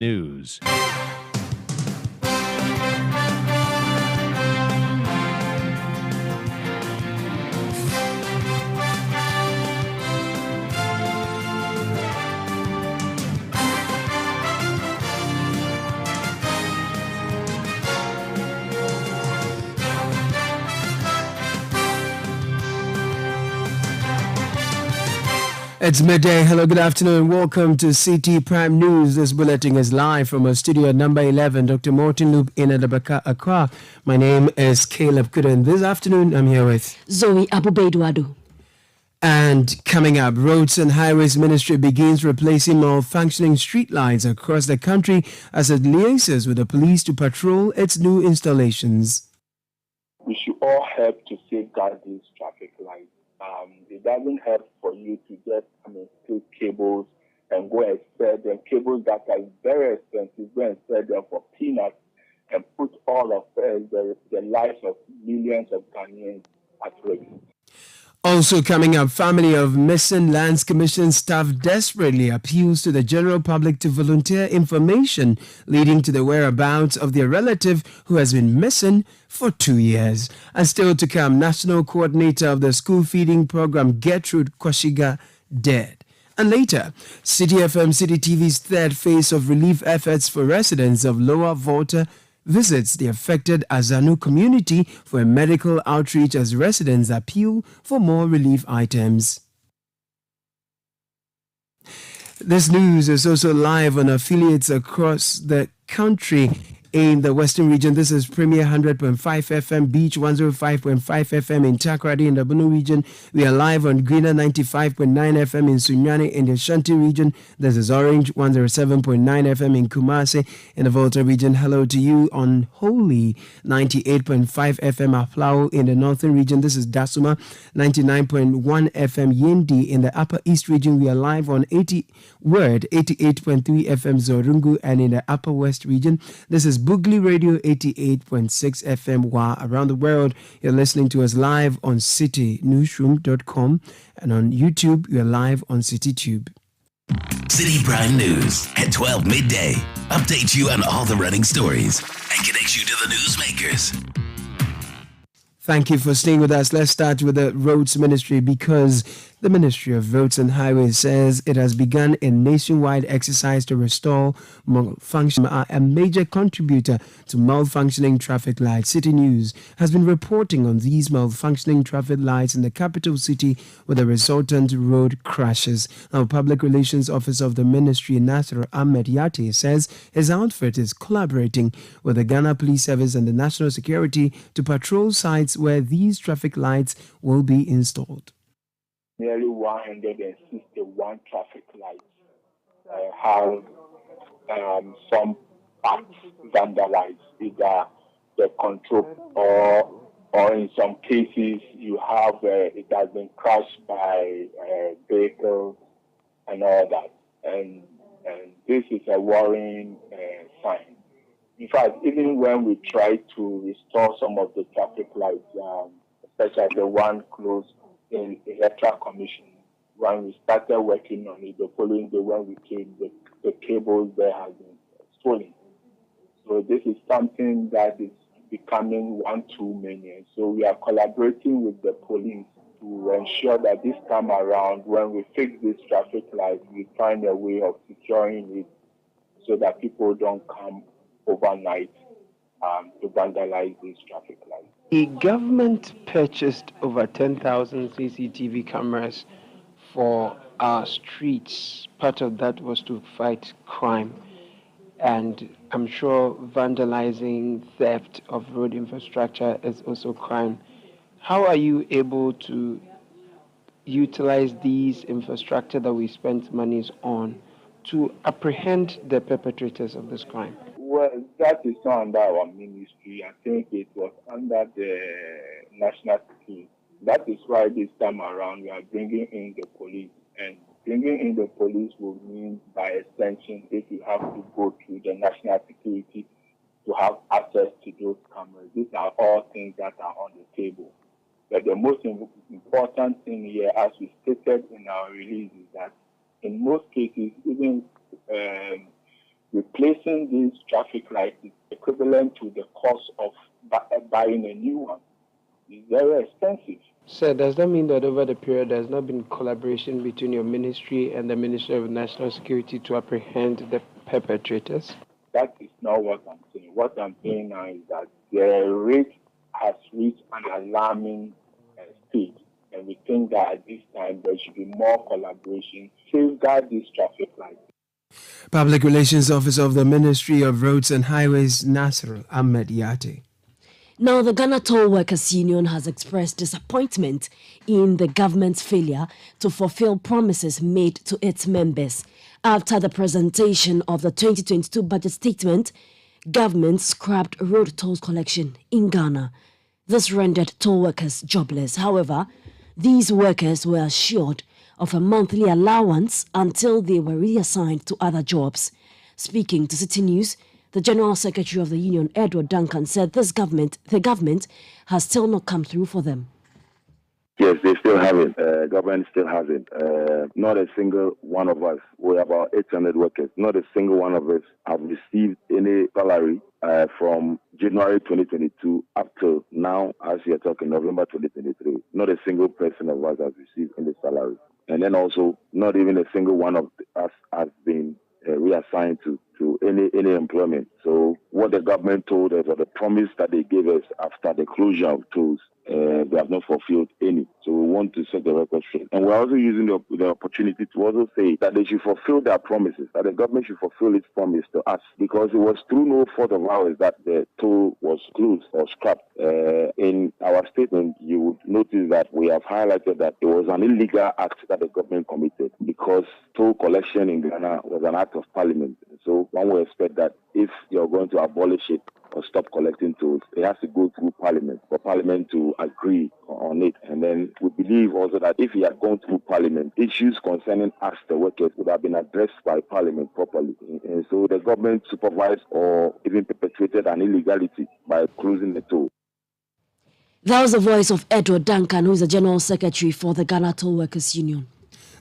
News. It's midday. Hello, good afternoon. Welcome to Citi Prime News. This bulletin is live from our studio at number 11, Dr. Morton Loop in Adabaka, Accra. My name is Caleb Kudan. This afternoon, I'm here with Zoe Abubeidwadu. And coming up, Roads and Highways Ministry begins replacing malfunctioning streetlights across the country as it liaises with the police to patrol its new installations. We should all help to safeguard these traffic lights. It doesn't help for you to just take cables and go and sell them. Cables that are very expensive, go and sell them for peanuts and put all of the lives of millions of Ghanaians at risk. Also coming up, family of missing Lands Commission staff desperately appeals to the general public to volunteer information leading to the whereabouts of their relative who has been missing for 2 years. And still to come, National Coordinator of the School Feeding Program, Gertrude Kwashiga, dead. And later, Citi FM, Citi TV's third phase of relief efforts for residents of Lower Volta visits the affected Azanu community for a medical outreach as residents appeal for more relief items. This news is also live on affiliates across the country. In the Western region, this is Premier 100.5 FM, Beach 105.5 FM in Takoradi in the Bunu region. We are live on Greener 95.9 FM in Sunyani in the Ashanti region. This is Orange 107.9 FM in Kumasi in the Volta region. Hello to you on Holy 98.5 FM Aflao in the Northern region. This is Dasuma 99.1 FM Yendi in the Upper East region. We are live on 88.3 FM Zorungu and in the Upper West region. This is Bugli Radio 88.6 FM. While around the world, you're listening to us live on citinewsroom.com and on YouTube, you're live on CityTube. Citi Prime News at 12 midday. Update you on all the running stories and connect you to the newsmakers. Thank you for staying with us. Let's start with the Roads Ministry because the Ministry of Roads and Highways says it has begun a nationwide exercise to restore malfunction. A major contributor to malfunctioning traffic lights, Citi News has been reporting on these malfunctioning traffic lights in the capital city with the resultant road crashes. Now, Public Relations Officer of the Ministry, Nasser Ahmed Yate, says his outfit is collaborating with the Ghana Police Service and the National Security to patrol sites where these traffic lights will be installed. Nearly 161 traffic lights have some parts vandalized, either the control or in some cases you have it has been crashed by vehicles and all that. And this is a worrying sign. In fact, even when we try to restore some of the traffic lights, especially the one close in Electoral Commission, when we started working on it, the following day when we came, the cables there have been stolen. So this is something that is becoming one too many. And so we are collaborating with the police to ensure that this time around, when we fix these traffic lights, we find a way of securing it so that people don't come overnight to vandalize these traffic lights. The government purchased over 10,000 CCTV cameras for our streets. Part of that was to fight crime. And I'm sure vandalizing, theft of road infrastructure is also crime. How are you able to utilize these infrastructure that we spent monies on to apprehend the perpetrators of this crime? Well, that is not under our ministry. I think it was under the National Security. That is why this time around we are bringing in the police. And bringing in the police will mean, by extension, if you have to go to the National Security to have access to those cameras. These are all things that are on the table. But the most important thing here, as we stated in our release, is that in most cases, even replacing these traffic lights is equivalent to the cost of buying a new one. It's very expensive. Sir, does that mean that over the period there has not been collaboration between your ministry and the Ministry of National Security to apprehend the perpetrators? That is not what I'm saying. What I'm saying now is that the rate has reached an alarming stage. And we think that at this time there should be more collaboration to safeguard these traffic lights. Public Relations Officer of the Ministry of Roads and Highways, Nasser Ahmed Yate. Now, the Ghana Toll Workers Union has expressed disappointment in the government's failure to fulfill promises made to its members. After the presentation of the 2022 budget statement, government scrapped road tolls collection in Ghana. This rendered toll workers jobless. However, these workers were assured of a monthly allowance until they were reassigned to other jobs. Speaking to Citi News, the General Secretary of the Union, Edward Duncan, said the government has still not come through for them. Yes, they still haven't. Government still hasn't. Not a single one of us, we're about 800 workers, not a single one of us have received any salary from January 2022 up to now, as we are talking, November 2023. Not a single person of us has received any salary. And then also, not even a single one of us has been reassigned to any employment. So what the government told us, or the promise that they gave us after the closure of tolls, they have not fulfilled any. So we want to set the record straight. And we're also using the opportunity to also say that they should fulfill their promises, that the government should fulfill its promise to us, because it was through no fault of ours that the toll was closed or scrapped. In our statement, you would notice that we have highlighted that it was an illegal act that the government committed, because toll collection in Ghana was an act of parliament. So one would expect that if you're going to abolish it or stop collecting tolls, it has to go through Parliament for Parliament to agree on it. And then we believe also that if it had gone through Parliament, issues concerning us, the workers, would have been addressed by Parliament properly. And so the government supervised or even perpetrated an illegality by closing the toll. That was the voice of Edward Duncan, who is the General Secretary for the Ghana Toll Workers Union.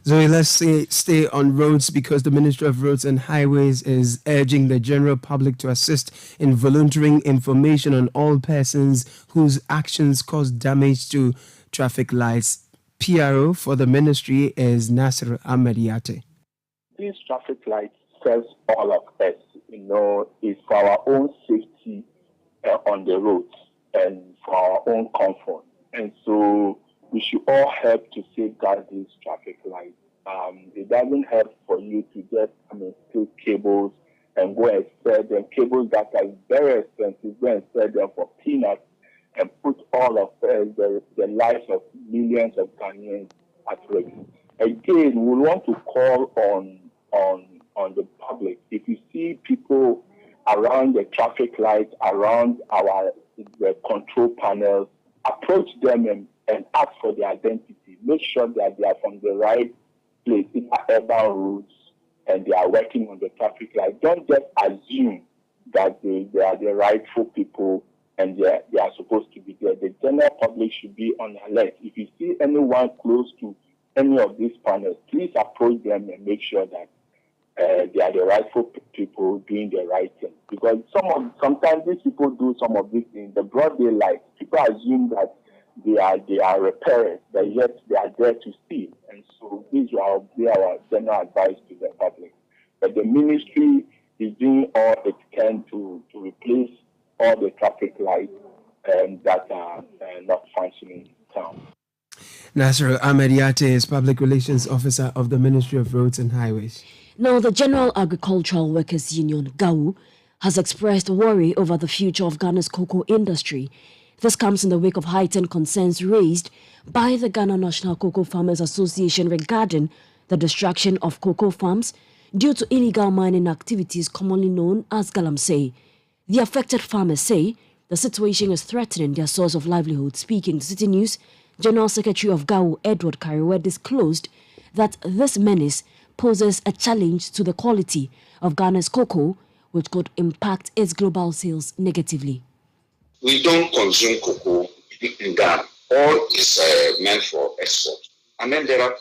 Zoe, let's stay on roads, because the Ministry of Roads and Highways is urging the general public to assist in volunteering information on all persons whose actions cause damage to traffic lights. PRO for the ministry is Nasser Ahmed Yate. These traffic lights serve all of us. It's for our own safety on the roads and for our own comfort. And so we should all help to safeguard these traffic lights. It doesn't help for you to just take cables and go and sell them. Cables that are very expensive, go and sell them for peanuts and put all of the lives of millions of Ghanaians at risk. Again, we want to call on the public. If you see people around the traffic lights, around the control panels, approach them and ask for their identity. Make sure that they are from the right place, in urban roads, and they are working on the traffic light. Don't just assume that they are the rightful people and they are supposed to be there. The general public should be on alert. If you see anyone close to any of these panels, please approach them and make sure that they are the rightful people doing the right thing. Because sometimes these people do some of these things in the broad daylight. People assume that they are repairers, but yet they are there to steal. And so these will be our general advice to the public. But the ministry is doing all it can to replace all the traffic lights that are not functioning in town. Nasser Ahmed Yate is Public Relations Officer of the Ministry of Roads and Highways. Now, the General Agricultural Workers Union, GAU, has expressed worry over the future of Ghana's cocoa industry. This comes in the wake of heightened concerns raised by the Ghana National Cocoa Farmers Association regarding the destruction of cocoa farms due to illegal mining activities commonly known as galamsey. The affected farmers say the situation is threatening their source of livelihood. Speaking to Citi News, General Secretary of GAU, Edward Kariwe, disclosed that this menace poses a challenge to the quality of Ghana's cocoa, which could impact its global sales negatively. We don't consume cocoa in Ghana. All is meant for export. And then there are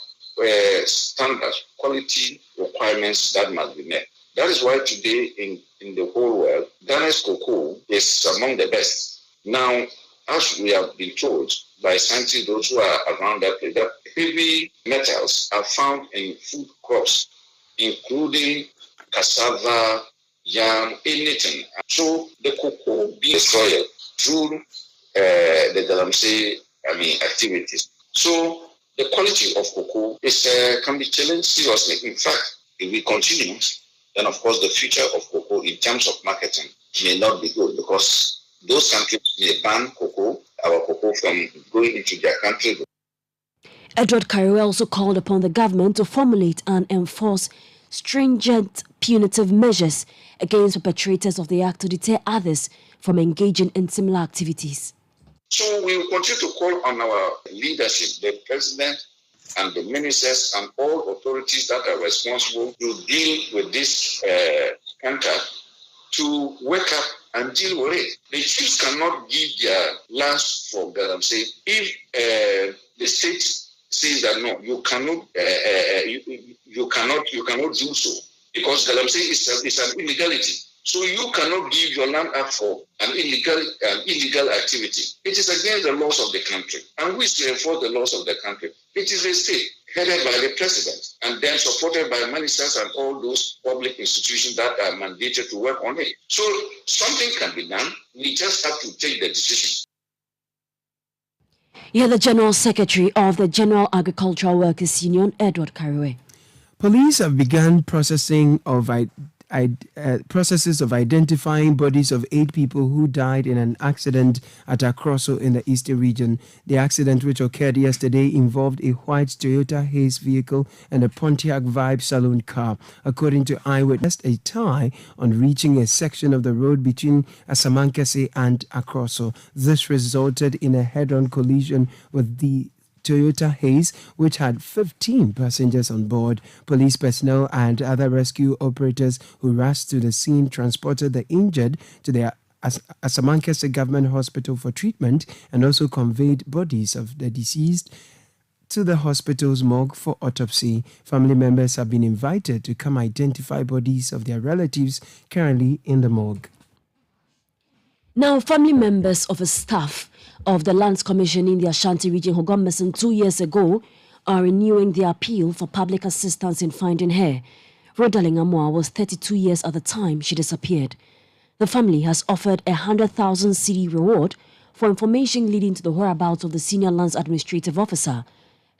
standard quality requirements that must be met. That is why today in the whole world, Ghana's cocoa is among the best. Now, as we have been told by scientists, those who are around that place, that heavy metals are found in food crops, including cassava, yam, anything. So the cocoa being destroyed through the galamsey, activities. So the quality of cocoa can be challenged seriously. In fact, if we continue, then of course the future of cocoa in terms of marketing may not be good, because those countries may ban our cocoa from going into their country. Edward Carriwell also called upon the government to formulate and enforce stringent punitive measures against perpetrators of the act to deter others from engaging in similar activities. So we will continue to call on our leadership, the president and the ministers and all authorities that are responsible to deal with this canker, to wake up and deal with it. The chiefs cannot give their last for galamsey if the state says that no, you cannot do so, because galamsey is an illegality. So you cannot give your land up for an illegal activity. It is against the laws of the country, and we should enforce the laws of the country. It is a state headed by the president and then supported by ministers and all those public institutions that are mandated to work on it. So something can be done. We just have to take the decision. The General Secretary of the General Agricultural Workers Union, Edward Carriwell. Police have begun processes of identifying bodies of 8 people who died in an accident at Akroso in the Eastern region. The accident, which occurred yesterday, involved a white Toyota Haze vehicle and a Pontiac Vibe saloon car. According to eyewitness, a tie on reaching a section of the road between Asamankese and Akroso. This resulted in a head-on collision with the Toyota Haze, which had 15 passengers on board. Police personnel and other rescue operators who rushed to the scene transported the injured to the Asamankese Government Hospital for treatment and also conveyed bodies of the deceased to the hospital's morgue for autopsy. Family members have been invited to come identify bodies of their relatives currently in the morgue. Now, family members of a staff of the Lands Commission in the Ashanti region who got missing 2 years ago are renewing their appeal for public assistance in finding her. Rodaling Amoa was 32 years at the time she disappeared. The family has offered 100,000 cedi reward for information leading to the whereabouts of the senior lands administrative officer.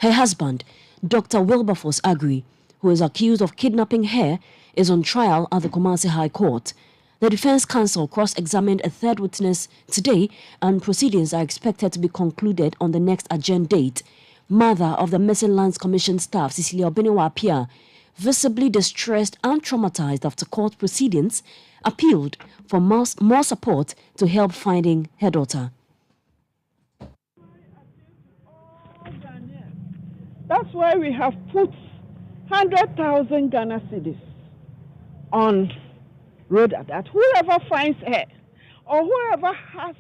Her husband, Dr. Wilberforce Agri, who is accused of kidnapping her, is on trial at the Kumasi High Court. The Defense Counsel cross-examined a third witness today, and proceedings are expected to be concluded on the next adjourned date. Mother of the Missing Lands Commission staff, Cecilia Obenewa, visibly distressed and traumatized after court proceedings, appealed for more support to help finding her daughter. That's why we have put 100,000 Ghana cedis on Rhoda, that whoever finds her, or whoever has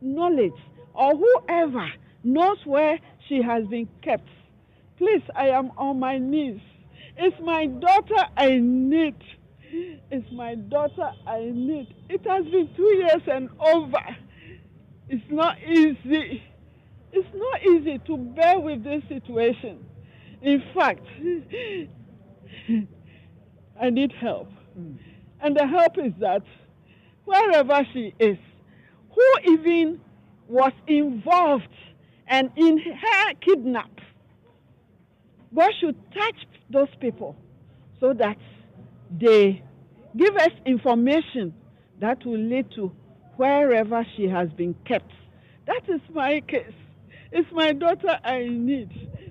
knowledge, or whoever knows where she has been kept, please, I am on my knees. It's my daughter I need. It's my daughter I need. It has been 2 years and over. It's not easy. It's not easy to bear with this situation. In fact, I need help. And the help is that wherever she is, who even was involved and in her kidnap, God should touch those people so that they give us information that will lead to wherever she has been kept. That is my case. It's my daughter I need,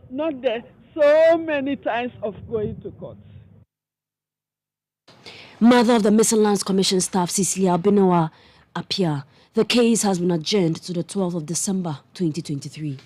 not the so many times of going to court. Mother of the Missing Lands Commission staff, Cecilia Obenewa, appear. The case has been adjourned to the 12th of December 2023.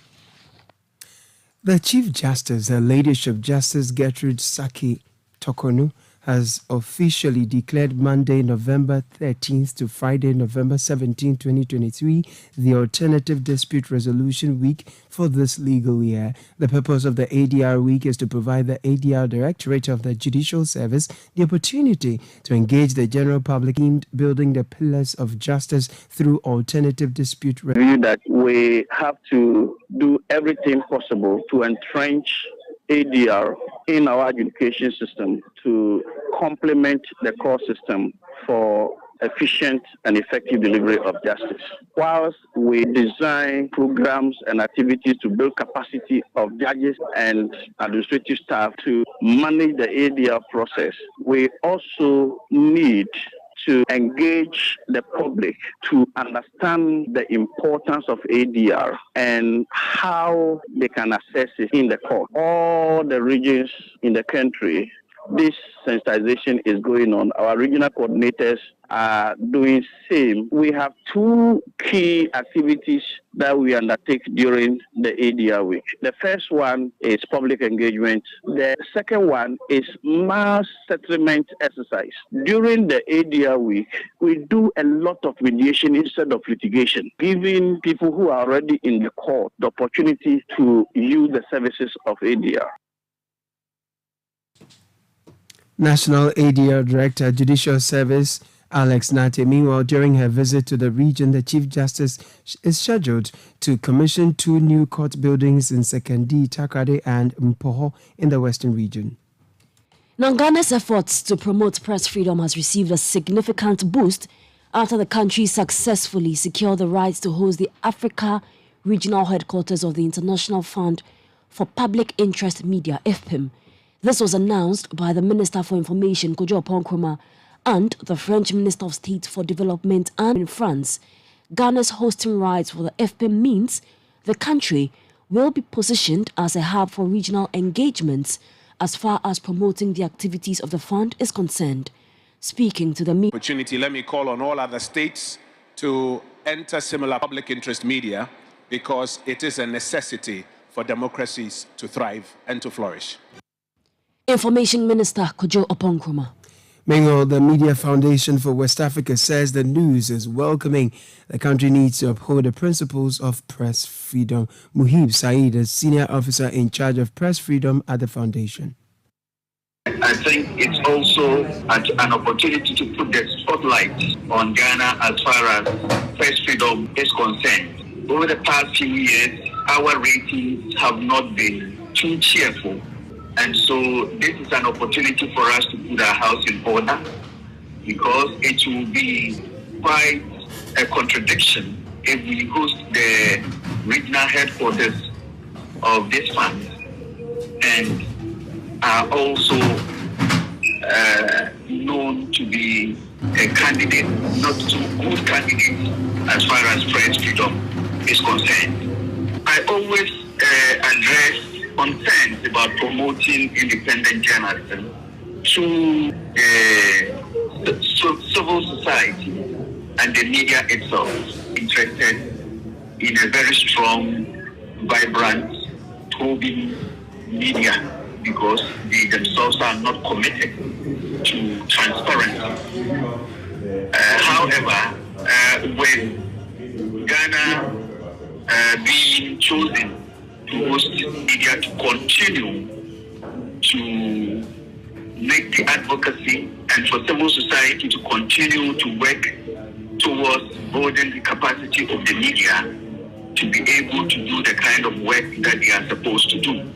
The Chief Justice, her Ladyship Justice Gertrude Saki Tokonu, has officially declared Monday, November 13th to Friday, November 17, 2023, the Alternative Dispute Resolution Week for this legal year. The purpose of the ADR Week is to provide the ADR Directorate of the Judicial Service the opportunity to engage the general public in building the pillars of justice through alternative dispute resolution. That we have to do everything possible to entrench ADR in our education system to complement the core system for efficient and effective delivery of justice. Whilst we design programs and activities to build capacity of judges and administrative staff to manage the ADR process, we also need to engage the public to understand the importance of ADR and how they can access it in the court. All the regions in the country, this sensitization is going on. Our regional coordinators are doing same. We have two key activities that we undertake during the ADR week. The first one is public engagement. The second one is mass settlement exercise. During the ADR week, we do a lot of mediation instead of litigation, giving people who are already in the court the opportunity to use the services of ADR. National ADR Director, Judicial Service, Alex Nate. Meanwhile, during her visit to the region, the Chief Justice is scheduled to commission 2 new court buildings in Sekondi, Takoradi, and Mpoho in the Western region. Now, Ghana's efforts to promote press freedom has received a significant boost after the country successfully secured the rights to host the Africa Regional Headquarters of the International Fund for Public Interest Media, IFPIM. This was announced by the Minister for Information, Kojo Oponkroma, and the French Minister of State for Development. And in France, Ghana's hosting rights for the IFPIM means the country will be positioned as a hub for regional engagements as far as promoting the activities of the fund is concerned. Speaking to the media, opportunity, let me call on all other states to enter similar public interest media because it is a necessity for democracies to thrive and to flourish. Information Minister Kojo Oponkroma. Meanwhile, the Media Foundation for West Africa says the news is welcoming. The country needs to uphold the principles of press freedom. Muhib Saeed is senior officer in charge of press freedom at the foundation. I think it's also an opportunity to put the spotlight on Ghana as far as press freedom is concerned. Over the past few years, our ratings have not been too cheerful. And so this is an opportunity for us to put our house in order, because it will be quite a contradiction if we host the regional headquarters of this fund and are also known to be a candidate, not too good candidate as far as press freedom is concerned. I always address concerns about promoting independent journalism to civil society and the media itself, interested in a very strong, vibrant, probing media, because they themselves are not committed to transparency. However, with Ghana being chosen to host media to continue to make the advocacy and for civil society to continue to work towards building the capacity of the media to be able to do the kind of work that they are supposed to do.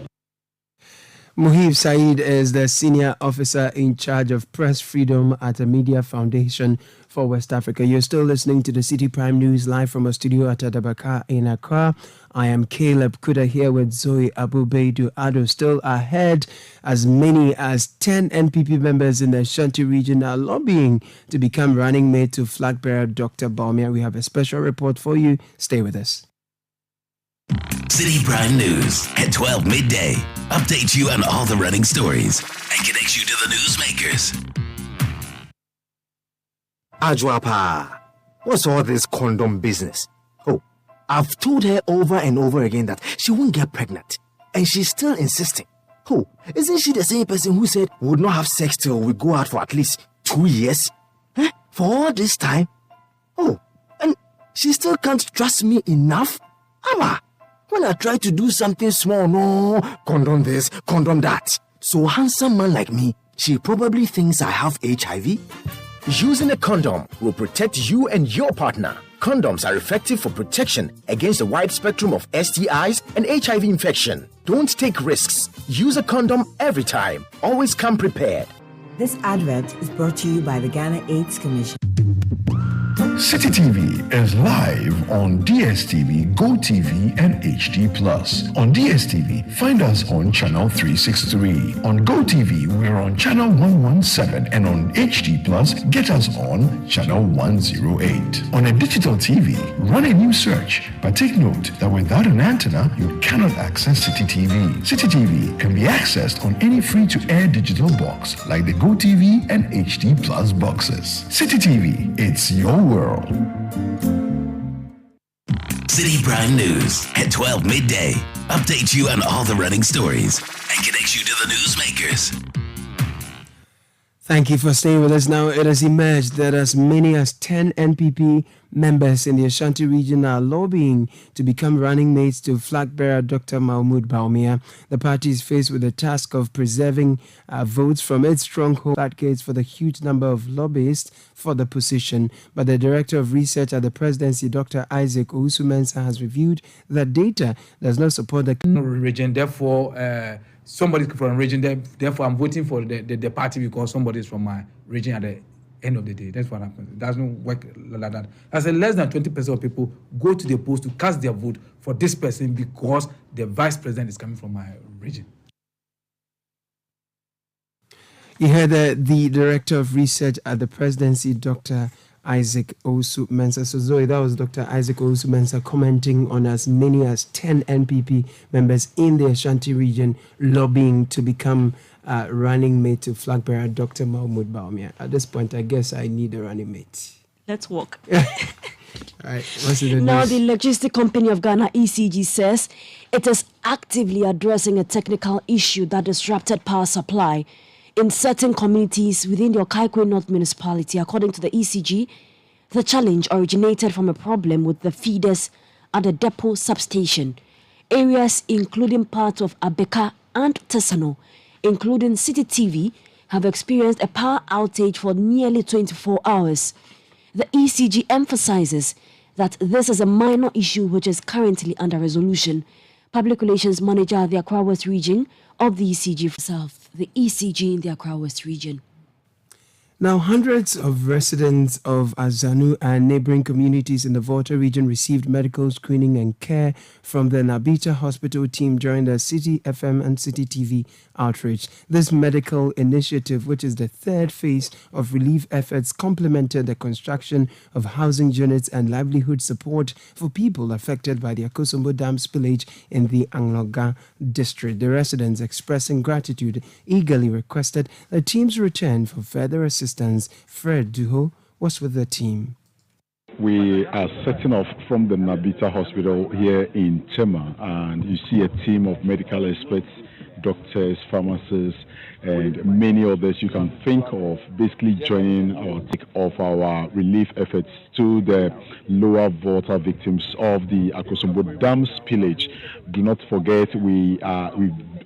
Muhib Saeed is the senior officer in charge of press freedom at the Media Foundation for West Africa. You're still listening to the Citi Prime News live from a studio at Adabaka in Accra. I am Caleb Kuda here with Zoe Abubeidu Ado. Still ahead, as many as 10 NPP members in the Ashanti region are lobbying to become running mate to flag bearer Dr. Bawumia. We have a special report for you. Stay with us. Citi Prime News at 12 midday. Updates you on all the running stories and connects you to the newsmakers. Ajwapa, what's all this condom business? Oh, I've told her over and over again that she won't get pregnant, and she's still insisting. Oh, isn't she the same person who said we would not have sex till we go out for at least 2 years? For all this time? Oh, and she still can't trust me enough? Abba, when I try to do something small, no, condom this, condom that. So handsome man like me, she probably thinks I have HIV. Using a condom will protect you and your partner. Condoms are effective for protection against a wide spectrum of STIs and HIV infection. Don't take risks. Use a condom every time. Always come prepared. This advert is brought to you by the Ghana AIDS Commission. Citi TV is live on DSTV, GoTV, and HD+. On DSTV, find us on channel 363. On GoTV, we're on channel 117, and on HD+, get us on channel 108. On a digital TV, run a new search, but take note that without an antenna, you cannot access Citi TV. Citi TV can be accessed on any free-to-air digital box like the GoTV and HD+ boxes. Citi TV, it's your world. Citi Prime News at 12 midday. Update you on all the running stories and connects you to the newsmakers. Thank you for staying with us. Now, it has emerged that as many as 10 NPP members in the Ashanti region are lobbying to become running mates to flag bearer Dr. Mahmoud Bawumia. The party is faced with the task of preserving votes from its stronghold advocates for the huge number of lobbyists for the position. But the Director of Research at the Presidency, Dr. Isaac Owusu-Mensah, has reviewed that data does not support the region. Therefore, somebody from a region, therefore I'm voting for the party because somebody is from my region at the end of the day. That's what happens. It doesn't work like that. I said less than 20% of people go to the polls to cast their vote for this person because the vice president is coming from my region. You heard the Director of Research at the Presidency, Dr. Isaac Owusu-Mensah. So Zoe, that was Dr. Isaac Owusu-Mensah commenting on as many as 10 NPP members in the Ashanti region lobbying to become running mate to flag bearer Dr. Mahmoud Bawumia. At this point, I guess I need a running mate. Let's walk. All right, what's the Now, news? the Electricity Company of Ghana, ECG, says it is actively addressing a technical issue that disrupted power supply in certain communities within the Okaikwe North municipality. According to the ECG, the challenge originated from a problem with the feeders at the depot substation. Areas including parts of Abeka and Tesano, including Citi TV, have experienced a power outage for nearly 24 hours. The ECG emphasizes that this is a minor issue which is currently under resolution. Public Relations Manager at the Accra West region of the ECG South, the ECG in the Accra West region. Now, hundreds of residents of Azanu and neighboring communities in the Volta region received medical screening and care from the Nabita Hospital team during the Citi FM and Citi TV outreach. This medical initiative, which is the third phase of relief efforts, complemented the construction of housing units and livelihood support for people affected by the Akosombo Dam spillage in the Angloga district. The residents, expressing gratitude, eagerly requested the team's return for further assistance. Fred Duho was with the team. We are setting off from the Nabita Hospital here in Tema, and you see a team of medical experts, doctors, pharmacists, and many others you can think of, basically joining our take of our relief efforts to the lower Volta victims of the Akosombo Dam spillage. Do not forget, we've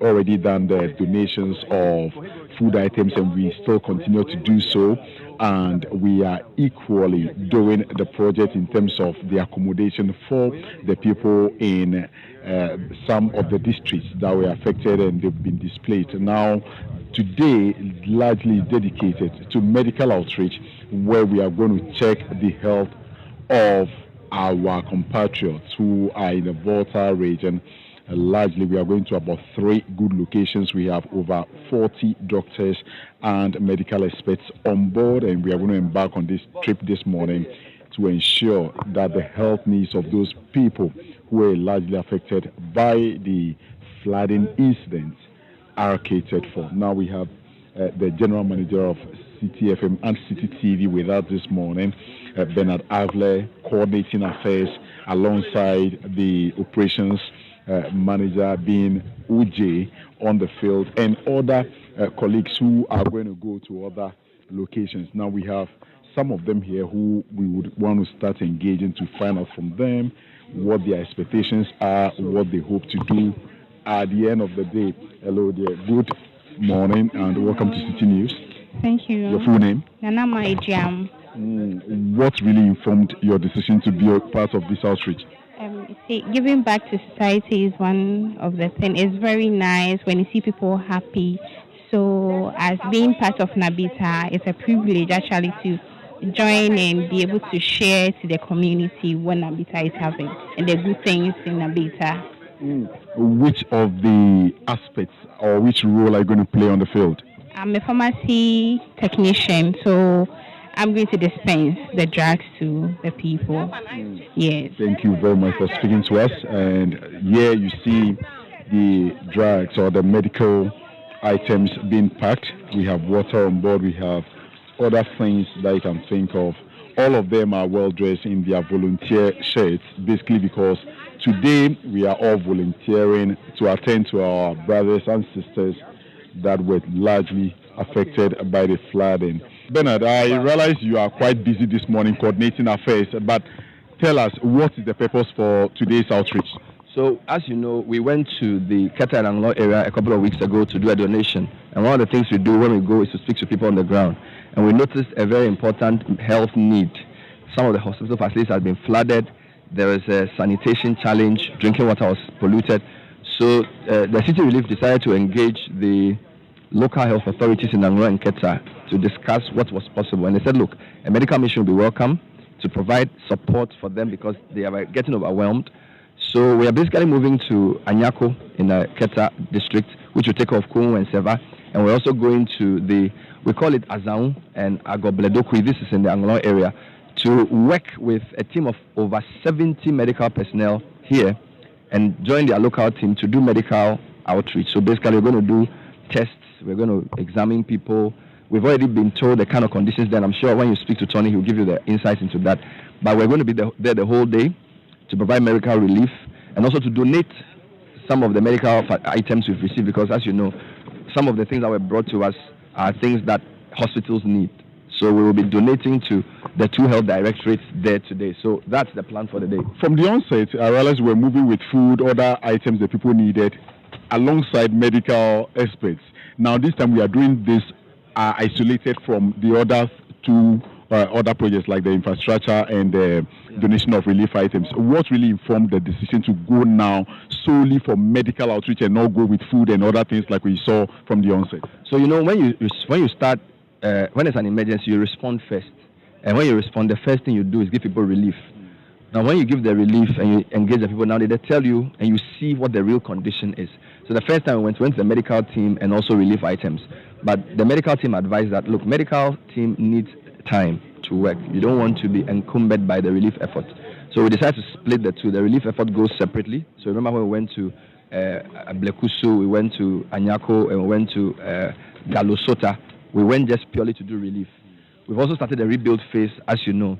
already done the donations of food items, and we still continue to do so. And we are equally doing the project in terms of the accommodation for the people in some of the districts that were affected and they've been displaced. Now, today, largely dedicated to medical outreach, where we are going to check the health of our compatriots who are in the Volta region. Largely, we are going to about 3 good locations. We have over 40 doctors and medical experts on board, and we are going to embark on this trip this morning to ensure that the health needs of those people who were largely affected by the flooding incidents are catered for. Now we have the general manager of Citi FM and Citi TV with us this morning, Bernard Avle, coordinating affairs alongside the operations manager being OJ on the field, and other colleagues who are going to go to other locations. Now we have some of them here who we would want to start engaging to find out from them what their expectations are, what they hope to do at the end of the day. Hello there. Good morning and welcome to Citi News. Thank you. Your full name? Nana Maijiam. What really informed your decision to be a part of this outreach? See, giving back to society is one of the things. It's very nice when you see people happy. So, as being part of NABITA, it's a privilege actually to join and be able to share to the community what NABITA is having and the good things in NABITA. Which of the aspects or which role are you going to play on the field? I'm a pharmacy technician, so I'm going to dispense the drugs to the people. Yes. Thank you very much for speaking to us. And here you see the drugs or the medical items being packed. We have water on board. We have other things that you can think of. All of them are well dressed in their volunteer shirts, basically because today we are all volunteering to attend to our brothers and sisters that were largely affected by the flooding. Bernard, I realize you are quite busy this morning coordinating affairs, but tell us, what is the purpose for today's outreach? So, as you know, we went to the Keta and Anglo area a couple of weeks ago to do a donation. And one of the things we do when we go is to speak to people on the ground. And we noticed a very important health need. Some of the hospital facilities have been flooded. There is a sanitation challenge. Drinking water was polluted. So the City Relief decided to engage the local health authorities in Anglo and Keta to discuss what was possible. And they said, look, a medical mission will be welcome to provide support for them because they are getting overwhelmed. So we are basically moving to Anyako in the Keta district, which will take off Kumu and Seva. And we're also going to we call it Azaun and Agobledokui, this is in the Anglo area, to work with a team of over 70 medical personnel here and join their local team to do medical outreach. So basically we're going to do tests, we're going to examine people. We've already been told the kind of conditions there, and I'm sure when you speak to Tony, he'll give you the insights into that. But we're going to be there the whole day to provide medical relief and also to donate some of the medical items we've received, because as you know, some of the things that were brought to us are things that hospitals need. So we will be donating to the two health directorates there today. So that's the plan for the day. From the onset, I realized we're moving with food, other items that people needed, alongside medical experts. Now this time we are doing this isolated from the other two other projects like the infrastructure and the donation of relief items. What really informed the decision to go now solely for medical outreach and not go with food and other things like we saw from the onset? So you know, when you start, when it's an emergency, you respond first. And when you respond, the first thing you do is give people relief. Now when you give the relief and you engage the people, now they tell you and you see what the real condition is. So the first time we went to the medical team and also relief items. But the medical team advised that, look, medical team needs time to work. You don't want to be encumbered by the relief effort. So we decided to split the two. The relief effort goes separately. So remember when we went to Blekusu, we went to Anyako, and we went to Galosota. We went just purely to do relief. We've also started a rebuild phase, as you know.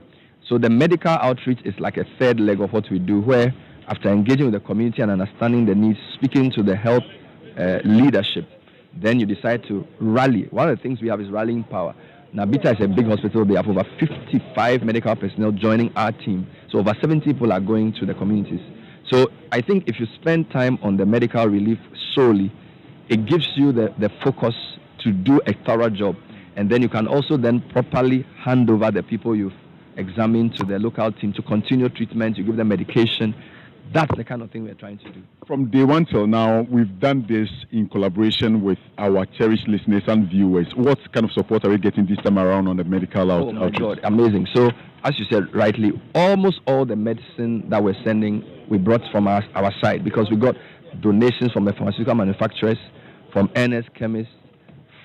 So the medical outreach is like a third leg of what we do, where after engaging with the community and understanding the needs, speaking to the health leadership, then you decide to rally. One of the things we have is rallying power. NABITA is a big hospital. They have over 55 medical personnel joining our team. So over 70 people are going to the communities. So I think if you spend time on the medical relief solely, it gives you the focus to do a thorough job. And then you can also then properly hand over the people you've examined to the local team to continue treatment. You give them medication. That's the kind of thing we're trying to do. From day one till now, we've done this in collaboration with our cherished listeners and viewers. What kind of support are we getting this time around on the medical outreach? Oh my God, amazing. So, as you said rightly, almost all the medicine that we're sending, we brought from our side, because we got donations from the pharmaceutical manufacturers, from NS chemists,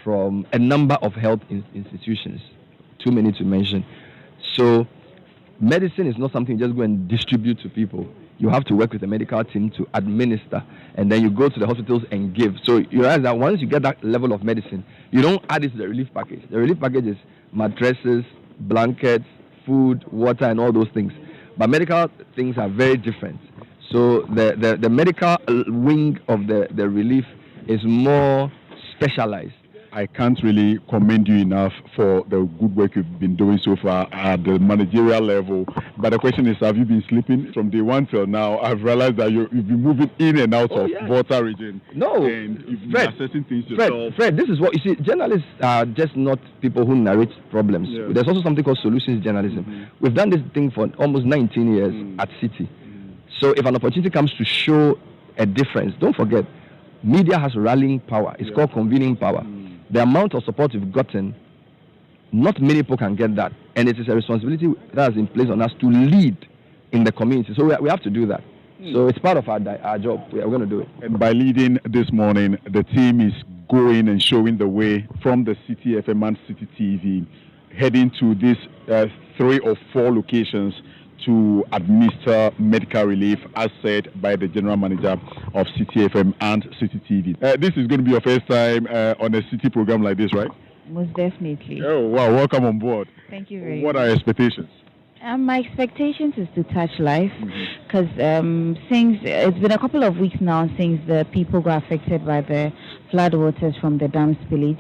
from a number of health institutions, too many to mention. So, medicine is not something you just go and distribute to people. You have to work with the medical team to administer, and then you go to the hospitals and give. So you realize that once you get that level of medicine, you don't add it to the relief package. The relief package is mattresses, blankets, food, water, and all those things. But medical things are very different. So the medical wing of the relief is more specialized. I can't really commend you enough for the good work you've been doing so far at the managerial level. But the question is, have you been sleeping from day one till now? I've realized that you've been moving in and out of Volta region. No, and you've been assessing things yourself. Fred, this is what you see. Journalists are just not people who narrate problems. Yeah. There's also something called solutions journalism. We've done this thing for almost 19 years at Citi. So if an opportunity comes to show a difference, don't forget, media has rallying power. It's called convening power. The amount of support we've gotten, not many people can get that. And it is a responsibility that has been placed on us to lead in the community. So we have to do that. So it's part of our job. We're going to do it. And by leading this morning, the team is going and showing the way from the Citi FM and Citi TV, heading to these 3 or 4 locations to administer medical relief, as said by the general manager of Citi FM and Citi TV. This is going to be your first time on a Citi program like this, right? Most definitely. Oh, wow. Welcome on board. Thank you very much. What are your expectations? My expectations is to touch life, because since it's been a couple of weeks now since the people got affected by the floodwaters from the dam spillage,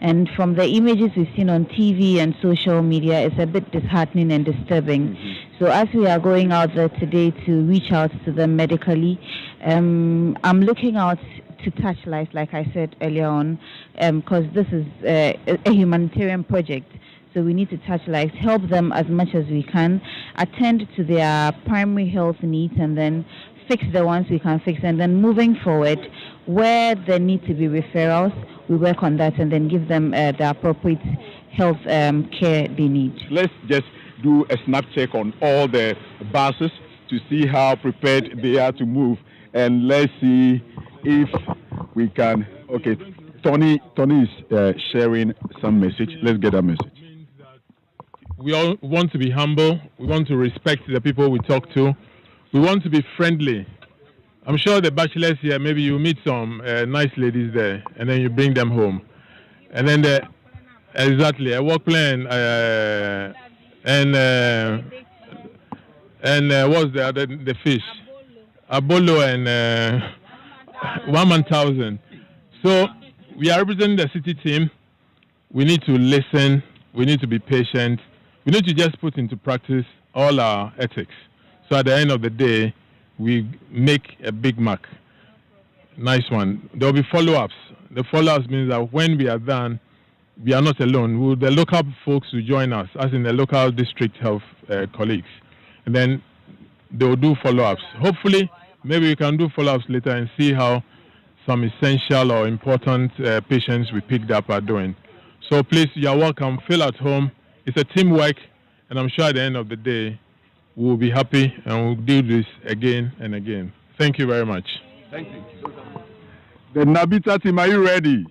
and from the images we've seen on TV and social media, it's a bit disheartening and disturbing. So as we are going out there today to reach out to them medically, I'm looking out to touch life, like I said earlier on, because this is a humanitarian project. So we need to touch lives, help them as much as we can, attend to their primary health needs, and then fix the ones we can fix. And then moving forward, where there need to be referrals, we work on that and then give them the appropriate health care they need. Let's just do a snap check on all the buses to see how prepared they are to move. And let's see if we can. Okay, Tony is sharing some message. Let's get that message. We all want to be humble. We want to respect the people we talk to. We want to be friendly. I'm sure the bachelors here, maybe you meet some nice ladies there, and then you bring them home. And then exactly, a work plan, and what's the other, the fish? Abolo and 1,000. So we are representing the Citi team. We need to listen. We need to be patient. We need to just put into practice all our ethics. So at the end of the day, we make a big mark. Nice one. There will be follow-ups. The follow-ups means that when we are done, we are not alone. The local folks will join us, as in the local district health colleagues. And then they will do follow-ups. Hopefully, maybe we can do follow-ups later and see how some essential or important patients we picked up are doing. So please, you are welcome. Feel at home. It's a teamwork, and I'm sure at the end of the day, we'll be happy and we'll do this again and again. Thank you very much. Thank you. The Nabita team, are you ready?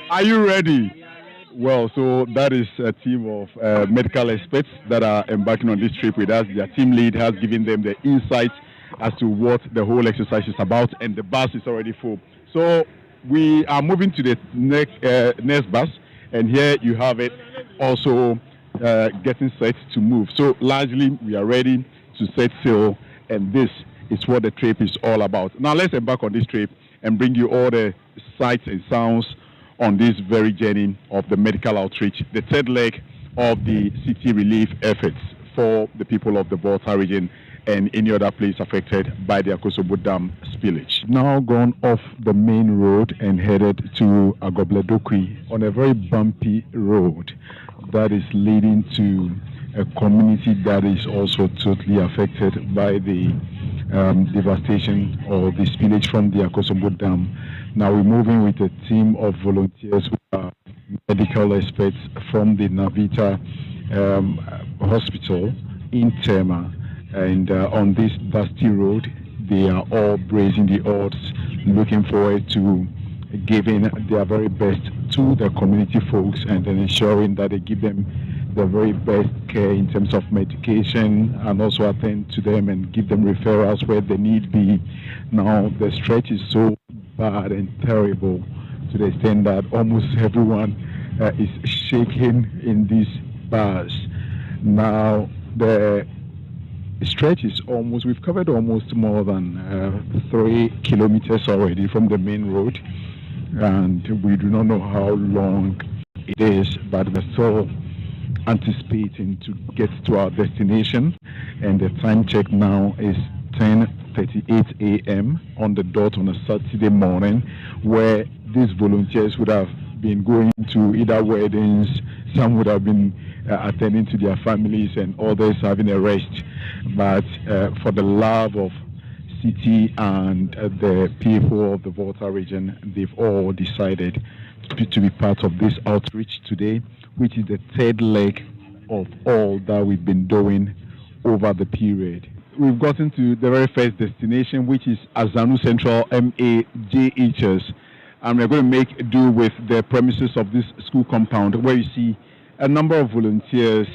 Are you ready? Well, so that is a team of medical experts that are embarking on this trip with us. Their team lead has given them the insights as to what the whole exercise is about, and the bus is already full. So we are moving to the next bus, and here you have it also getting set to move. So largely we are ready to set sail, and this is what the trip is all about. Now let's embark on this trip and bring you all the sights and sounds on this very journey of the medical outreach, the third leg of the Citi relief efforts for the people of the Volta region and any other place affected by the Akosobo Dam spillage. Now gone off the main road and headed to Agobledokwi on a very bumpy road that is leading to a community that is also totally affected by the devastation or the spillage from the Akosobo Dam. Now we're moving with a team of volunteers who are medical experts from the Navita hospital in Tema. And on this dusty road, they are all bracing the odds, looking forward to giving their very best to the community folks and then ensuring that they give them the very best care in terms of medication and also attend to them and give them referrals where they need be. Now, the stretch is so bad and terrible to the extent that almost everyone is shaking in these bars. Now, the stretch is almost, we've covered almost more than 3 kilometers already from the main road, and we do not know how long it is, but we're still anticipating to get to our destination, and the time check now is 10:38 a.m. on the dot on a Saturday morning, where these volunteers would have been going to either weddings, some would have been attending to their families, and others having a rest. But for the love of Citi and the people of the Volta region, they've all decided to be part of this outreach today, which is the third leg of all that we've been doing over the period. We've gotten to the very first destination, which is Azanu Central MAJHS, and we're going to make do with the premises of this school compound, where you see a number of volunteers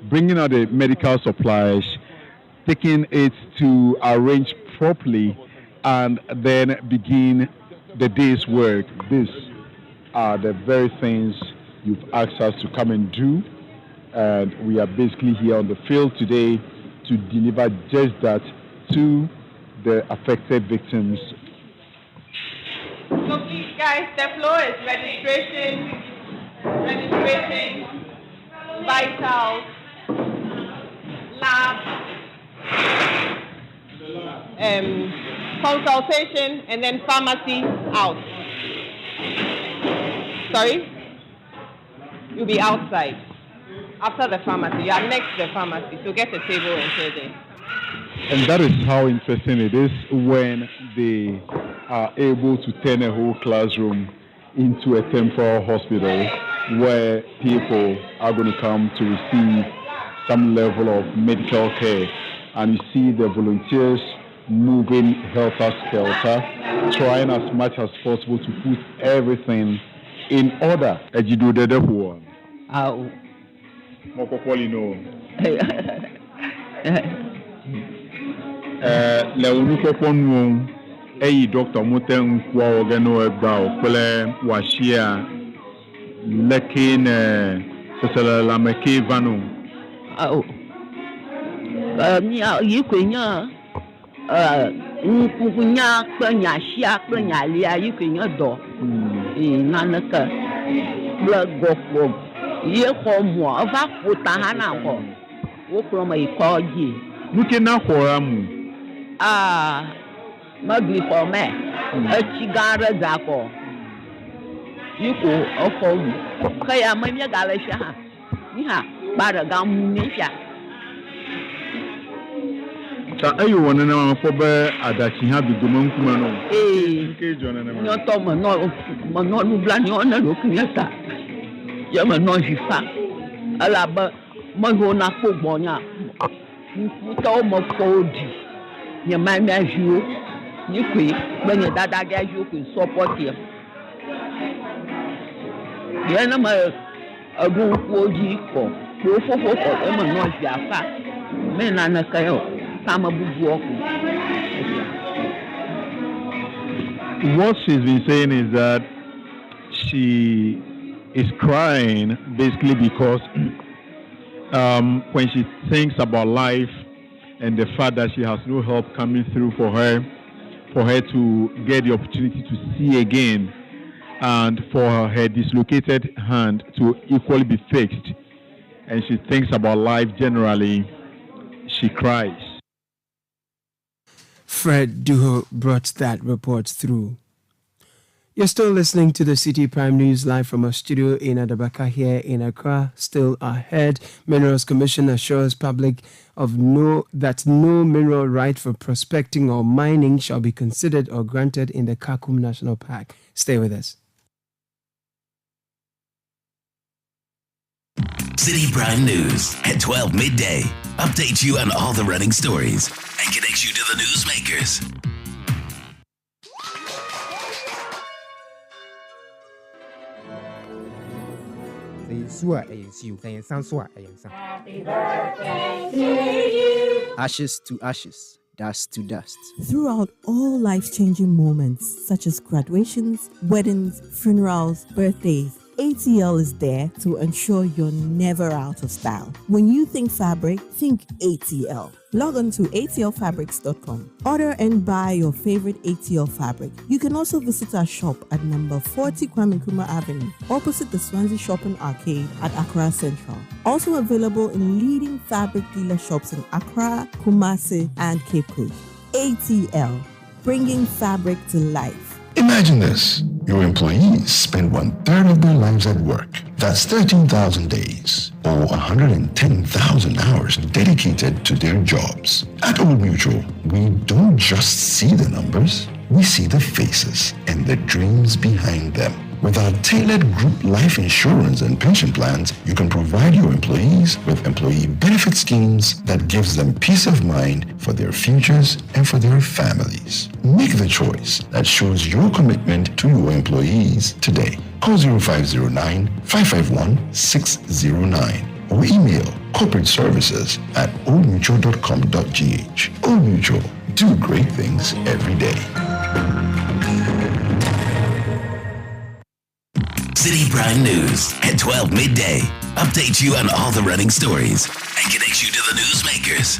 bringing out the medical supplies, taking it to arrange properly, and then begin the day's work. These are the very things you've asked us to come and do, and we are basically here on the field today to deliver just that to the affected victims. So please guys, the floor is registration, vitals, lab, consultation, and then pharmacy out. Sorry? You'll be outside. After the pharmacy, you are next to the pharmacy, so get a table and sit there. And that is how interesting it is when they are able to turn a whole classroom into a temporary hospital where people are going to come to receive some level of medical care. And you see the volunteers moving helter-skelter, trying as much as possible to put everything in order. Dr. Muten Kwagano Ebao, Pele Washia, Lekin Lameke Vanu. You can Penya Shia, Penya Lia, you can your door. In Nanaka, blood go for ye home more of a putahana home. Walk from a call ye. Looking now for Mugly for me, a cigar zapo. You go, oh, Kaya Mania Galasha. Niha, Baragam Nisha. You want to know for that she had the Gumon Kumano. No Tom, no Blanion, looking at that. Yama no shifa. Alaba, Magona Pobonia. Tom of Cody. Your man as you. You quit when your dad guys you can support him. The enemy a good OG for Emma North Jaffa. Men and a kayo, Sama walking. What she's been saying is that she is crying basically because when she thinks about life and the fact that she has no help coming through for her to get the opportunity to see again, and for her dislocated hand to equally be fixed, and she thinks about life generally, she cries. Fred Duho brought that report through. You're still listening to the Citi Prime News live from our studio in Adabaka here in Accra. Still ahead, Minerals Commission assures public of that no mineral right for prospecting or mining shall be considered or granted in the Kakum National Park. Stay with us. Citi Prime News at 12 midday. Update you on all the running stories and connects you to the newsmakers. Ashes to ashes, dust to dust. Throughout all life-changing moments such as graduations, weddings, funerals, birthdays, ATL is there to ensure you're never out of style. When you think fabric, think ATL. Log on to atlfabrics.com. Order and buy your favorite ATL fabric. You can also visit our shop at number 40 Kwame Nkrumah Avenue, opposite the Swansea Shopping Arcade at Accra Central. Also available in leading fabric dealer shops in Accra, Kumasi, and Cape Coast. ATL, bringing fabric to life. Imagine this. Your employees spend 1/3 of their lives at work. That's 13,000 days or 110,000 hours dedicated to their jobs. At Old Mutual, we don't just see the numbers, we see the faces and the dreams behind them. With our tailored group life insurance and pension plans, you can provide your employees with employee benefit schemes that gives them peace of mind for their futures and for their families. Make the choice that shows your commitment to your employees today. Call 0509-551-609 or email corporate services at oldmutual.com.gh. Old Mutual, do great things every day. Citi Prime News at 12 midday. Update you on all the running stories and connect you to the newsmakers.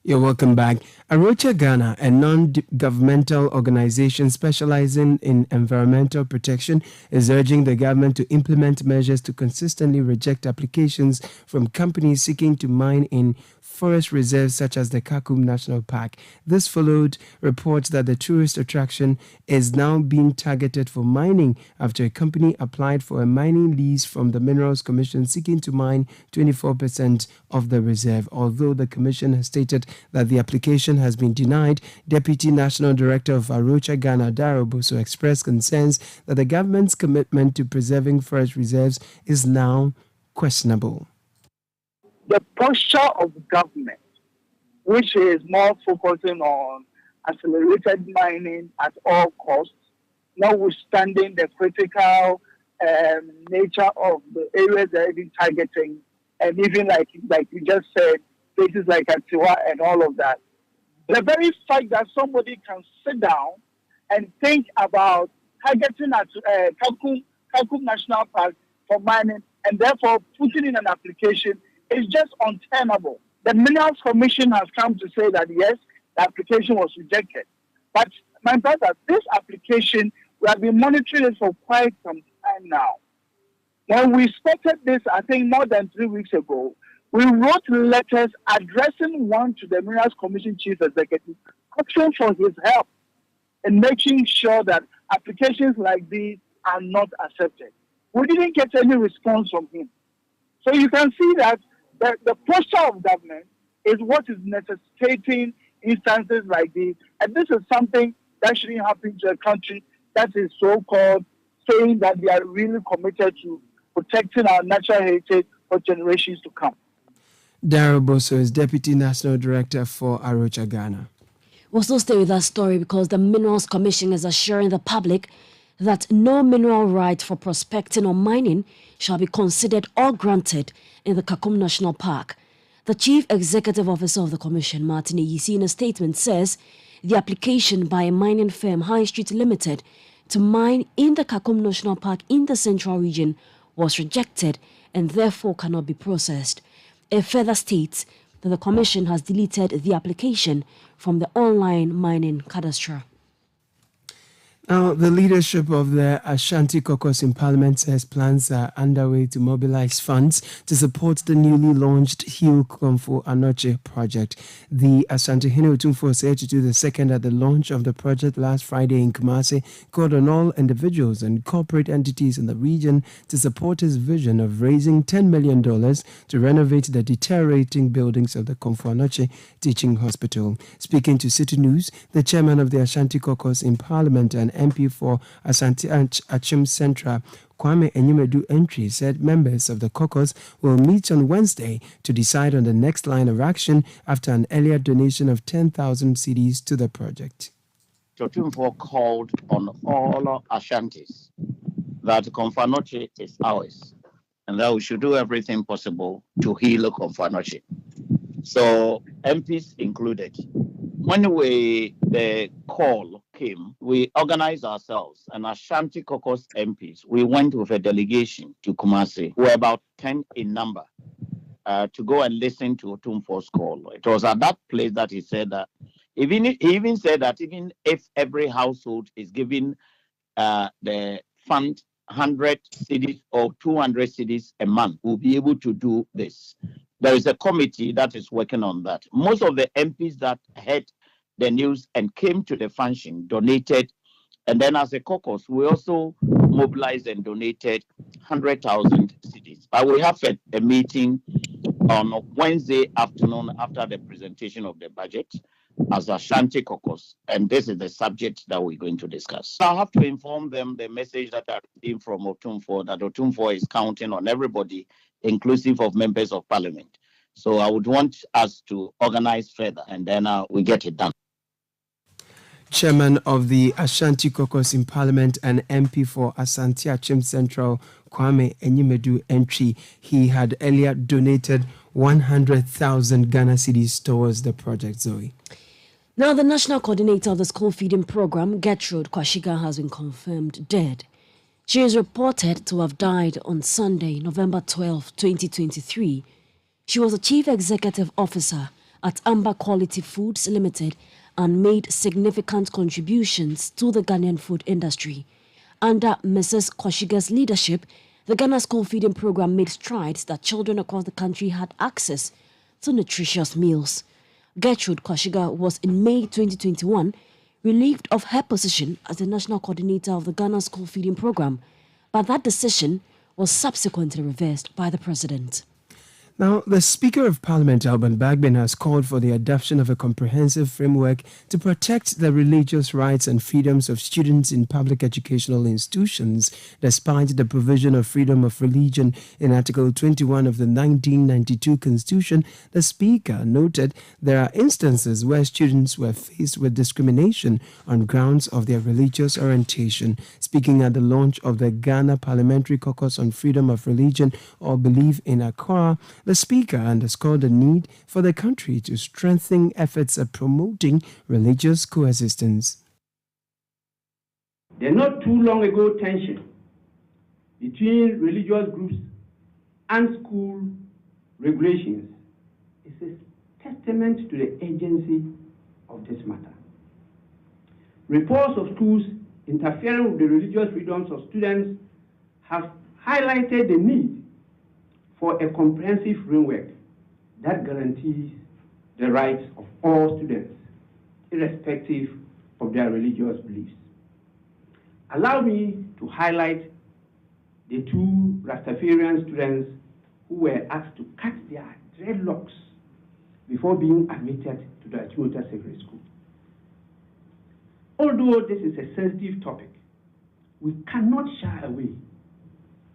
You're welcome back. Arocha Ghana, a non-governmental organization specializing in environmental protection, is urging the government to implement measures to consistently reject applications from companies seeking to mine in forest reserves such as the Kakum National Park. This followed reports that the tourist attraction is now being targeted for mining after a company applied for a mining lease from the Minerals Commission seeking to mine 24% of the reserve. Although the commission has stated that the application has been denied, Deputy National Director of Arocha Ghana, Daro Boso, expressed concerns that the government's commitment to preserving forest reserves is now questionable. The posture of government, which is more focusing on accelerated mining at all costs, notwithstanding the critical nature of the areas they're even targeting, and even like you just said, places like Atiwa and all of that. The very fact that somebody can sit down and think about targeting at Kakum National Park for mining and therefore putting in an application is just untenable. The Minerals Commission has come to say that yes, the application was rejected. But my brother, this application, we have been monitoring it for quite some time now. When we spotted this, I think more than 3 weeks ago, we wrote letters addressing one to the Minerals Commission Chief Executive, asking for his help in making sure that applications like these are not accepted. We didn't get any response from him. So you can see that the posture of government is what is necessitating instances like these. And this is something that shouldn't happen to a country that is so-called saying that they are really committed to protecting our natural heritage for generations to come. Daro Boso is Deputy National Director for Arocha Ghana. We'll still stay with that story because the Minerals Commission is assuring the public that no mineral right for prospecting or mining shall be considered or granted in the Kakum National Park. The Chief Executive Officer of the Commission, Martin Eyisi, in a statement says the application by a mining firm, High Street Limited, to mine in the Kakum National Park in the Central Region was rejected and therefore cannot be processed. It further states that the Commission has deleted the application from the online mining cadastre. Now, the leadership of the Ashanti Caucus in Parliament says plans are underway to mobilize funds to support the newly launched Heal Komfo Anoche project. The Ashanti Hene Otumfo Osei-Tutu II at the launch of the project last Friday in Kumasi called on all individuals and corporate entities in the region to support his vision of raising $10 million to renovate the deteriorating buildings of the Komfo Anoche Teaching Hospital. Speaking to Citi News, the chairman of the Ashanti Caucus in Parliament and MP for Asante Achim Central, Kwame Enyimedu Entry, said members of the caucus will meet on Wednesday to decide on the next line of action after an earlier donation of 10,000 cedis to the project. Otumfo called on all Ashantis that Komfo Anoche is ours and that we should do everything possible to heal Komfo Anoche. So MPs included. When the call came, we organized ourselves, and Ashanti Caucus MPs, we went with a delegation to Kumasi. We were about 10 in number to go and listen to Otumfo's call. It was at that place that he said that, he even said that even if every household is given the fund 100 cedis or 200 cedis a month, we'll be able to do this. There is a committee that is working on that. Most of the MPs that heard the news and came to the function donated, and then as a caucus, we also mobilized and donated 100,000 cedis. But we have a meeting on Wednesday afternoon after the presentation of the budget as Ashanti Caucus, and this is the subject that we're going to discuss. I have to inform them the message that I received from Otumfo, that Otumfo is counting on everybody, inclusive of members of parliament. So I would want us to organize further, and then we get it done. Chairman of the Ashanti Caucus in Parliament and MP for Asante Achim Central, Kwame Enyimedu entry, he had earlier donated 100,000 Ghana cedis towards the project. Zoe. Now, the national coordinator of the school feeding program, Gertrude Kwashiga, has been confirmed dead. She is reported to have died on Sunday, November 12, 2023. She was a chief executive officer at Amber Quality Foods Limited and made significant contributions to the Ghanaian food industry. Under Mrs. Kwashiga's leadership, the Ghana school feeding program made strides that children across the country had access to nutritious meals. Gertrude Kwashiga was in May 2021 relieved of her position as the national coordinator of the Ghana school feeding program, but that decision was subsequently reversed by the president. Now, the Speaker of Parliament, Alban Bagbin, has called for the adoption of a comprehensive framework to protect the religious rights and freedoms of students in public educational institutions, despite the provision of freedom of religion in Article 21 of the 1992 Constitution. The Speaker noted there are instances where students were faced with discrimination on grounds of their religious orientation. Speaking at the launch of the Ghana Parliamentary Caucus on Freedom of Religion or Belief in Accra, the Speaker underscored the need for the country to strengthen efforts at promoting religious coexistence. The not too long ago tension between religious groups and school regulations is a testament to the urgency of this matter. Reports of schools interfering with the religious freedoms of students have highlighted the need for a comprehensive framework that guarantees the rights of all students, irrespective of their religious beliefs. Allow me to highlight the two Rastafarian students who were asked to cut their dreadlocks before being admitted to the Achimota Secondary School. Although this is a sensitive topic, we cannot shy away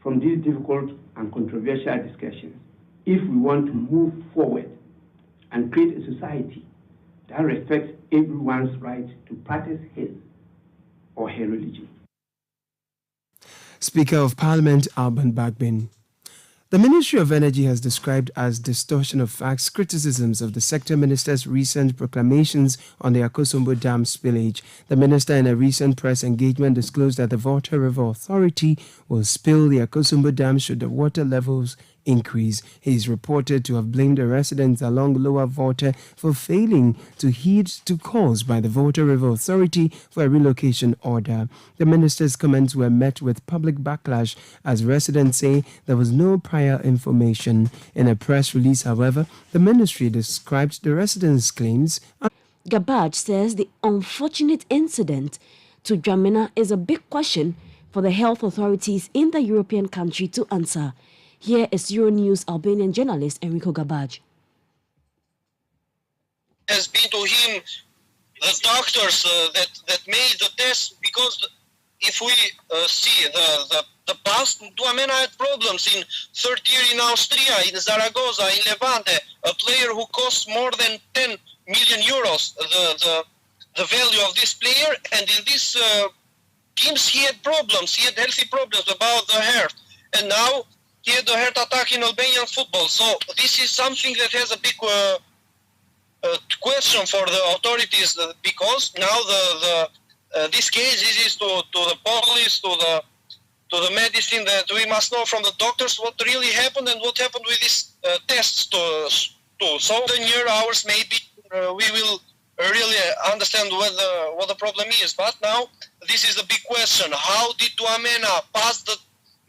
from these difficult and controversial discussions if we want to move forward and create a society that respects everyone's right to practice his or her religion. Speaker of Parliament Alban Bagbin. The Ministry of Energy has described as distortion of facts criticisms of the sector minister's recent proclamations on the Akosombo Dam spillage. The minister in a recent press engagement disclosed that the Volta River Authority will spill the Akosombo Dam should the water levels increase. He is reported to have blamed the residents along Lower Volta for failing to heed to calls by the Volta River Authority for a relocation order. The minister's comments were met with public backlash as residents say there was no prior information. In a press release, however, the ministry described the residents' claims. Gabaj says the unfortunate incident to Dramina is a big question for the health authorities in the European country to answer. Here is Euronews Albanian journalist Enrico Gabaj. Has been to him the doctors that made the test, because if we see the past, Dramina had problems in third year in Austria, in Zaragoza, in Levante, a player who cost more than 10 million euros, the value of this player, and in these games he had problems, he had healthy problems about the heart, and now he had a heart attack in Albanian football. So this is something that has a big question for the authorities, because now this case is to the police, to the medicine, that we must know from the doctors what really happened and what happened with these tests too. So in the near hours maybe we will really understand what the problem is. But now this is the big question: how did Duamena pass the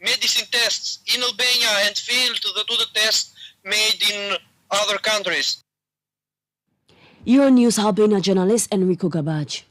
medicine tests in Albania and fail to do the tests made in other countries? Euronews Albania journalist Enrico Gabaj.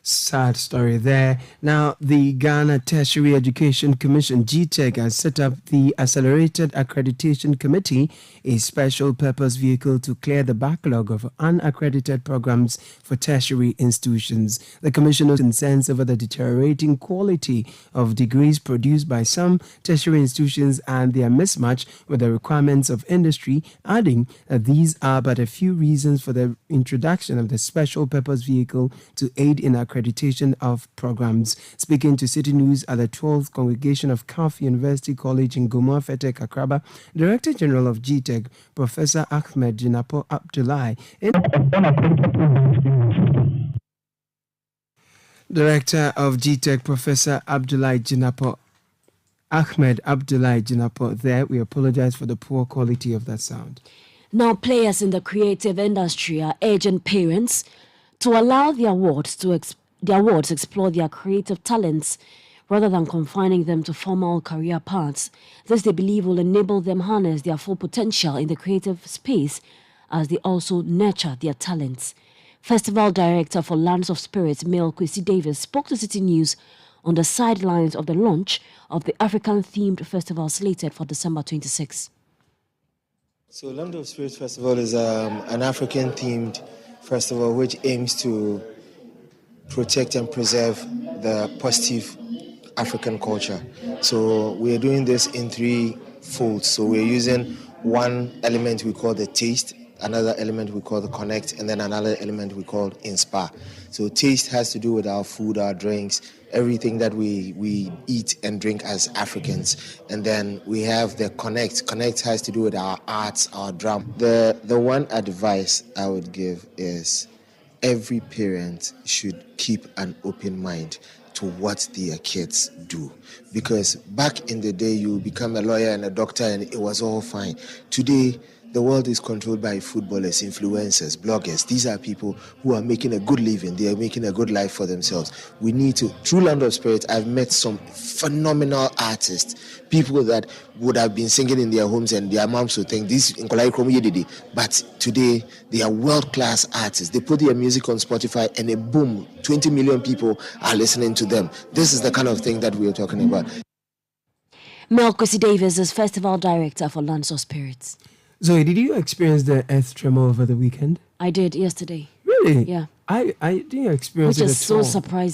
Sad story there. Now, the Ghana Tertiary Education Commission, GTEC, has set up the Accelerated Accreditation Committee, a special purpose vehicle to clear the backlog of unaccredited programs for tertiary institutions. The commission is concerned over the deteriorating quality of degrees produced by some tertiary institutions and their mismatch with the requirements of industry, adding that these are but a few reasons for the introduction of the special purpose vehicle to aid in accreditation of programs. Speaking to City News at the 12th Congregation of CAF University College in Goma Fete Kakraba, Director General of GTEC, Professor Ahmed Jinapo Abdullahi, Director of GTEC, Professor Abdullahi Jinapo, Ahmed Abdullahi Jinapo there. We apologize for the poor quality of that sound. Now, players in the creative industry are urging parents to allow the awards explore their creative talents rather than confining them to formal career paths. This, they believe, will enable them harness their full potential in the creative space as they also nurture their talents. Festival Director for Lands of Spirits, Mel Kwesi Davis, spoke to City News on the sidelines of the launch of the African-themed festival slated for December 26. So Land of Spirits Festival is an African-themed festival which aims to protect and preserve the positive African culture. So we are doing this in three folds. So we're using one element we call the taste, another element we call the connect, and then another element we call inspire. So taste has to do with our food, our drinks, everything that we eat and drink as Africans. And then we have the connect. Connect has to do with our arts, our drum. The one advice I would give is every parent should keep an open mind to what their kids do. Because back in the day, you become a lawyer and a doctor and it was all fine. Today, the world is controlled by footballers, influencers, bloggers. These are people who are making a good living. They are making a good life for themselves. We need to, through Land of Spirit, I've met some phenomenal artists, people that would have been singing in their homes and their moms would think, this in but today they are world-class artists. They put their music on Spotify and boom, 20 million people are listening to them. This is the kind of thing that we are talking about. Mel Kwesi Davis is Festival Director for Lands of Spirits. Zoe, did you experience the earth tremor over the weekend? I did yesterday. Really? Yeah. I didn't experience Which it is at so all. surprising.